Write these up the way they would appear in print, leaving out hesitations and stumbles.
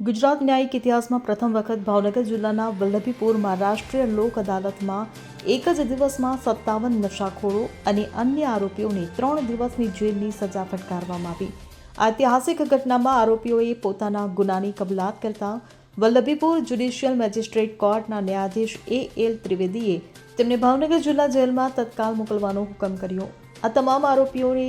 ગુજરાત ન્યાયિક ઇતિહાસમાં પ્રથમ વખત ભાવનગર જિલ્લાના વલ્લભીપુરમાં રાષ્ટ્રીય લોક અદાલતમાં એક જ દિવસમાં 57 નશાખોરો અને અન્ય આરોપીઓને 3 દિવસની જેલની સજા ફટકારવામાં આવી। આ ઐતિહાસિક ઘટનામાં આરોપીઓએ પોતાના ગુનાની કબૂલાત કરતા વલ્લભીપુર જ્યુડિશિયલ મેજિસ્ટ્રેટ કોર્ટના ન્યાયાધીશ A.L. ત્રિવેદીએ તેમને ભાવનગર જિલ્લા જેલમાં તત્કાલ મોકલવાનો હુકમ કર્યો। આ તમામ આરોપીઓને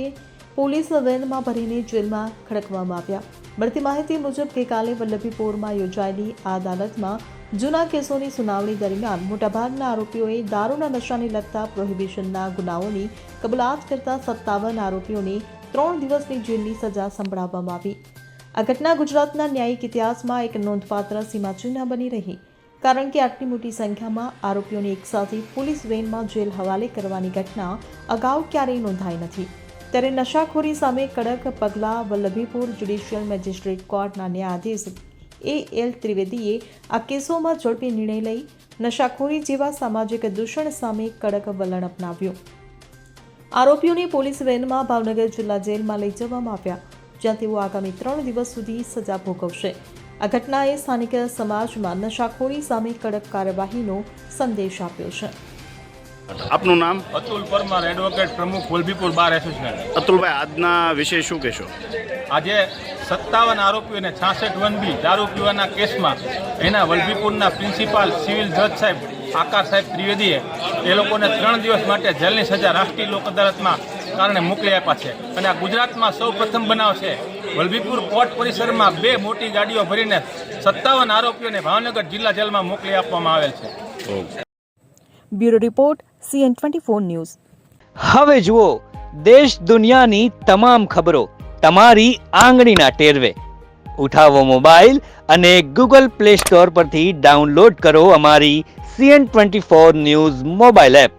પોલીસ વેનમાં ભરીને જેલમાં ખડકવામાં આવ્યા। મળતી માહિતી મુજબ ગઈકાલે વલ્લભીપુરમાં યોજાયેલી આ અદાલતમાં જૂના કેસોની સુનાવણી દરમિયાન મોટાભાગના આરોપીઓએ દારૂના નશાને લગતા પ્રોહિબિશનના ગુનાઓની કબૂલાત કરતા 57 આરોપીઓને 3 દિવસની જેલની સજા સંભળાવવામાં આવી। આ ઘટના ગુજરાતના ન્યાયિક ઇતિહાસમાં એક નોંધપાત્ર સીમાચિહ્ન બની રહી, કારણ કે આટલી મોટી સંખ્યામાં આરોપીઓને એકસાથે પોલીસ વેનમાં જેલ હવાલે કરવાની ઘટના અગાઉ ક્યારેય નોંધાઈ નથી। ત્યારે નશાખોરી સામે કડક પગલાં વલ્લભીપુર જ્યુડિશિયલ મેજિસ્ટ્રેટ કોર્ટના ન્યાયાધીશ A.L. ત્રિવેદીએ આ કેસોમાં ઝડપી નિર્ણય લઈ નશાખોરી જેવા સામાજિક દૂષણ સામે કડક વલણ અપનાવ્યું। આરોપીઓને પોલીસ વેનમાં ભાવનગર જિલ્લા જેલમાં લઈ જવામાં આવ્યા, જ્યાં તેઓ આગામી 3 દિવસ સુધી સજા ભોગવશે। આ ઘટનાએ સ્થાનિક સમાજમાં નશાખોરી સામે કડક કાર્યવાહીનો સંદેશ આપ્યો છે। આપનું નામ? અતુલ પરમાર, એડવોકેટ પ્રમુખ વલ્લભીપુર બાર એસોસિએશન। અતુલભાઈ, આજના વિષય શું કહેશો? આજે 57 આરોપીઓને 66(1)B દારૂ પીવાના કેસમાં એના વલ્લભીપુરના પ્રિન્સિપાલ સિવિલ જજ સાહેબ આકાશ સાહેબ ત્રિવેદીએ એ લોકોને 3 દિવસ માટે જેલની સજા રાષ્ટ્રીય લોક અદાલતમાં કારણે મોકલી આપ્યા છે। અને આ ગુજરાતમાં સૌ પ્રથમ બનાવ છે। વલ્લભીપુર કોર્ટ પરિસરમાં 2 મોટી ગાડીઓ ભરીને 57 આરોપીઓને ભાવનગર જિલ્લા જેલમાં મોકલી આપવામાં આવેલ છે। Bureau report CN24 news. હવે જુઓ દેશ દુનિયાની તમામ ખબરો તમારી આંગળીના ટેરવે। ઉઠાવો મોબાઈલ અને Google Play Store પરથી ડાઉનલોડ કરો અમારી CN24 ન્યૂઝ મોબાઈલ એપ।